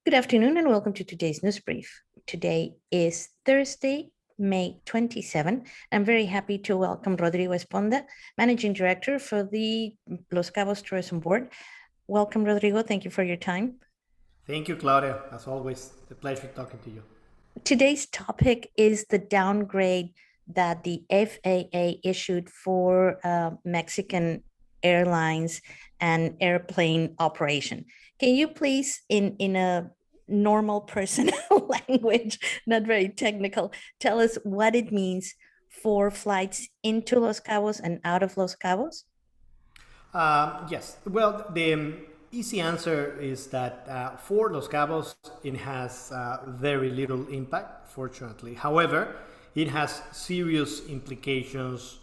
Good afternoon and welcome to today's news brief. Today is Thursday, May 27. I'm very happy to welcome Rodrigo Esponda, Managing Director for the Los Cabos Tourism Board. Welcome, Rodrigo. Thank you for your time. Thank you, Claudia. As always, a pleasure talking to you. Today's topic is the downgrade that the FAA issued for Mexican airlines and airplane operation. Can you please, in a normal personal language, not very technical, tell us what it means for flights into Los Cabos and out of Los Cabos? Yes. Well, the easy answer is that for Los Cabos, it has very little impact, fortunately. However, it has serious implications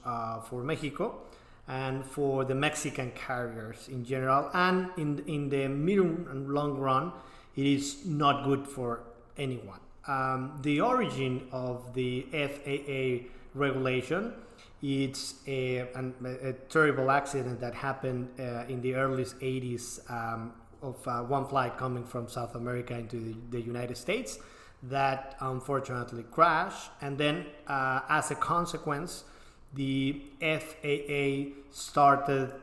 for Mexico and for the Mexican carriers in general. And in the medium and long run, it is not good for anyone. The origin of the FAA regulation, it's a terrible accident that happened in the early 80s of one flight coming from South America into the United States that unfortunately crashed. And then as a consequence, the FAA started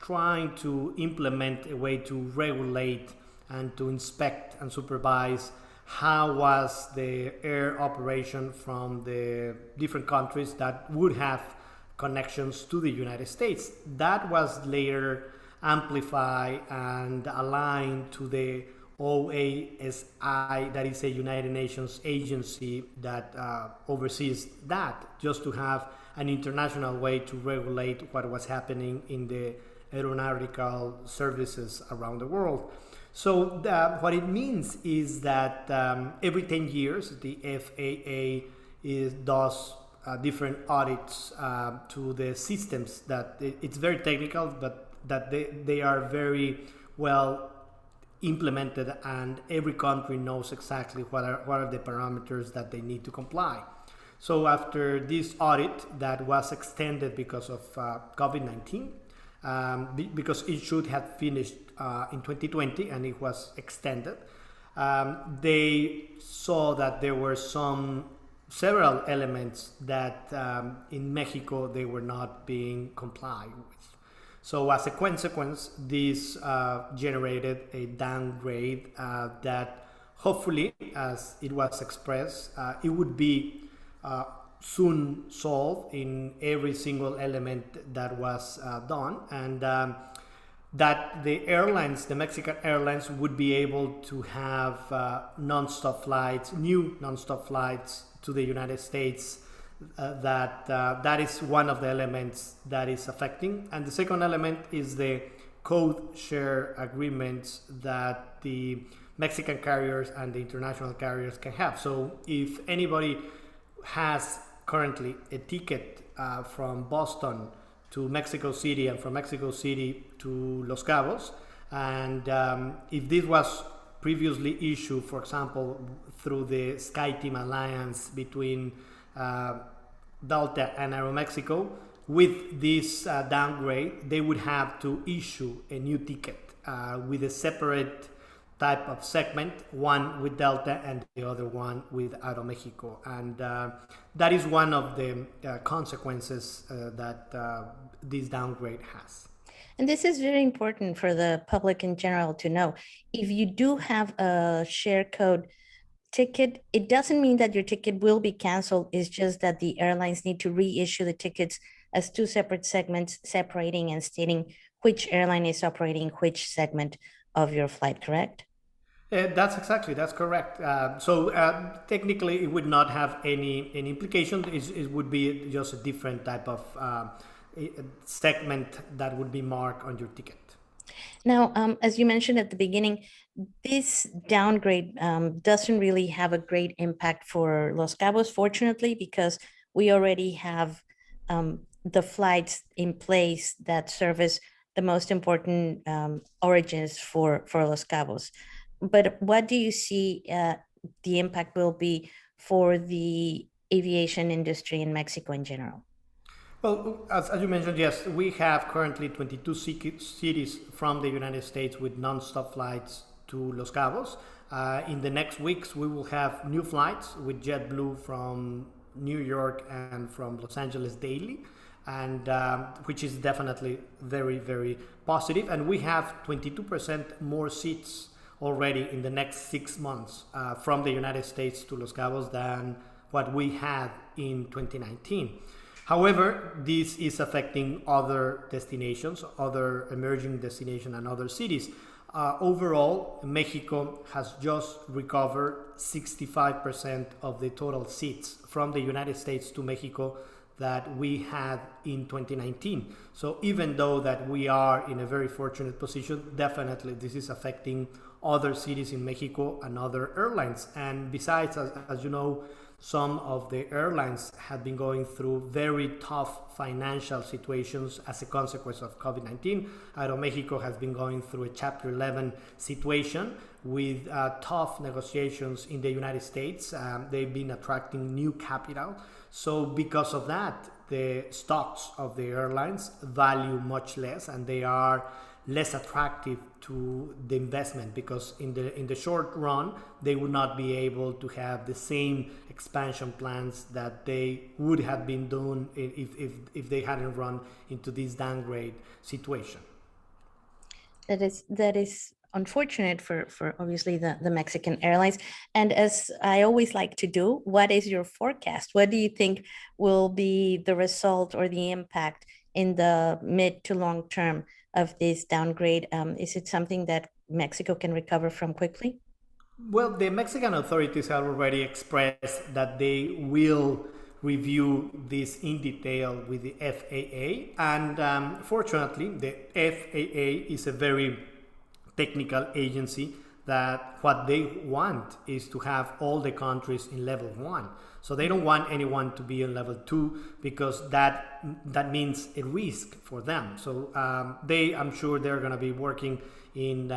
trying to implement a way to regulate and to inspect and supervise how was the air operation from the different countries that would have connections to the United States. That was later amplified and aligned to the OASI, that is a United Nations agency that oversees that, just to have an international way to regulate what was happening in the aeronautical services around the world. So what it means is that every 10 years, the FAA does different audits to the systems that it's very technical, but that they are very well implemented, and every country knows exactly what are the parameters that they need to comply. So after this audit that was extended because of COVID-19, because it should have finished in 2020 and it was extended, they saw that there were several elements that in Mexico they were not being complied with. So as a consequence, this generated a downgrade that hopefully, as it was expressed, it would be soon solved in every single element that was done, and that the airlines, the Mexican airlines, would be able to have non-stop flights, new non-stop flights to the United States. That is one of the elements that is affecting. And the second element is the code share agreements that the Mexican carriers and the international carriers can have. So if anybody has currently a ticket from Boston to Mexico City and from Mexico City to Los Cabos, and if this was previously issued, for example, through the SkyTeam alliance between Delta and Aeromexico, with this downgrade, they would have to issue a new ticket with a separate type of segment, one with Delta and the other one with Aeromexico. And that is one of the consequences that this downgrade has. And this is very important for the public in general to know. If you do have a share code ticket, it doesn't mean that your ticket will be canceled. It's just that the airlines need to reissue the tickets as two separate segments, separating and stating which airline is operating which segment of your flight, correct? That's correct. So technically, it would not have any implication. It would be just a different type of segment that would be marked on your ticket. Now, as you mentioned at the beginning, this downgrade doesn't really have a great impact for Los Cabos, fortunately, because we already have the flights in place that service the most important origins for Los Cabos. But what do you see the impact will be for the aviation industry in Mexico in general? Well, as you mentioned, yes, we have currently 22 cities from the United States with non-stop flights to Los Cabos. In the next weeks, we will have new flights with JetBlue from New York and from Los Angeles daily, and which is definitely very, very positive. And we have 22% more seats already in the next 6 months from the United States to Los Cabos than what we had in 2019. However, this is affecting other destinations, other emerging destinations and other cities. Overall, Mexico has just recovered 65% of the total seats from the United States to Mexico that we had in 2019. So even though that we are in a very fortunate position, definitely this is affecting other cities in Mexico and other airlines. And besides, as you know, some of the airlines have been going through very tough financial situations as a consequence of COVID-19. Aeromexico has been going through a Chapter 11 situation with tough negotiations in the United States. They've been attracting new capital. So because of that, the stocks of the airlines value much less, and they are less attractive to the investment, because in the short run they would not be able to have the same expansion plans that they would have been doing if they hadn't run into this downgrade situation. That is unfortunate for obviously the Mexican airlines. And as I always like to do, what is your forecast? What do you think will be the result or the impact in the mid to long term of this downgrade? Is it something that Mexico can recover from quickly? Well, the Mexican authorities have already expressed that they will review this in detail with the FAA. And fortunately, the FAA is a very technical agency that what they want is to have all the countries in level 1. So they don't want anyone to be in level 2, because that means a risk for them. So I'm sure they're going to be working in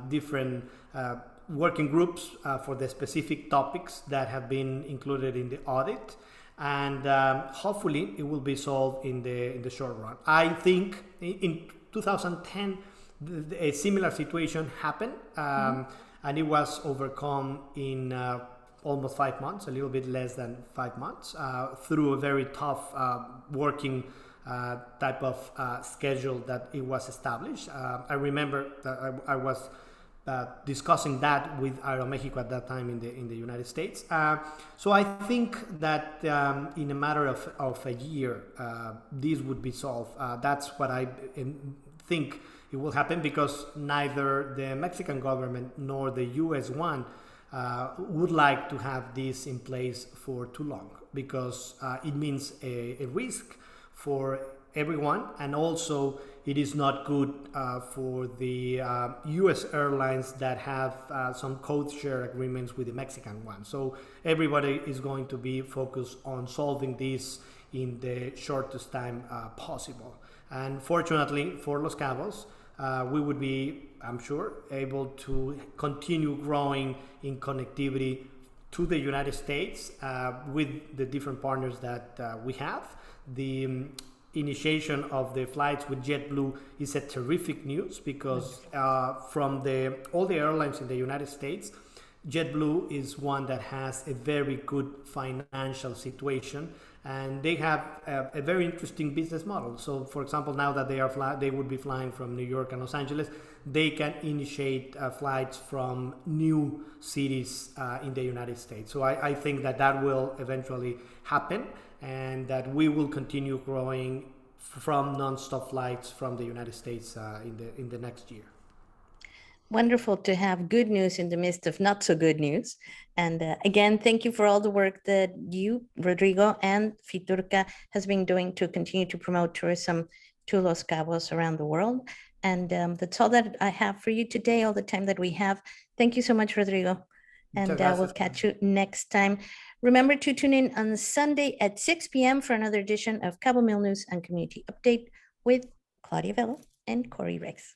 different working groups for the specific topics that have been included in the audit, and hopefully it will be solved in the short run. I think in 2010 a similar situation happened, and it was overcome in almost 5 months, a little bit less than 5 months, through a very tough working type of schedule that it was established. I remember that I was discussing that with Aeromexico at that time in the United States. So I think that in a matter of a year, this would be solved. That's what I think it will happen, because neither the Mexican government nor the US one would like to have this in place for too long, because it means a risk for everyone, and also it is not good for the US airlines that have some code share agreements with the Mexican one. So everybody is going to be focused on solving this in the shortest time possible. And fortunately for Los Cabos, we would be, I'm sure, able to continue growing in connectivity to the United States with the different partners that we have. The initiation of the flights with JetBlue is a terrific news, because from all the airlines in the United States, JetBlue is one that has a very good financial situation, and they have a very interesting business model. So, for example, now that they would be flying from New York and Los Angeles, they can initiate flights from new cities in the United States. So I think that will eventually happen, and that we will continue growing from non-stop flights from the United States in the next year. Wonderful to have good news in the midst of not so good news. And again, thank you for all the work that you, Rodrigo, and Fiturca has been doing to continue to promote tourism to Los Cabos around the world. And that's all that I have for you today, all the time that we have. Thank you so much, Rodrigo. And we'll catch you next time. Remember to tune in on Sunday at 6 p.m. for another edition of Cabomil News and Community Update with Claudia Velo and Corey Rex.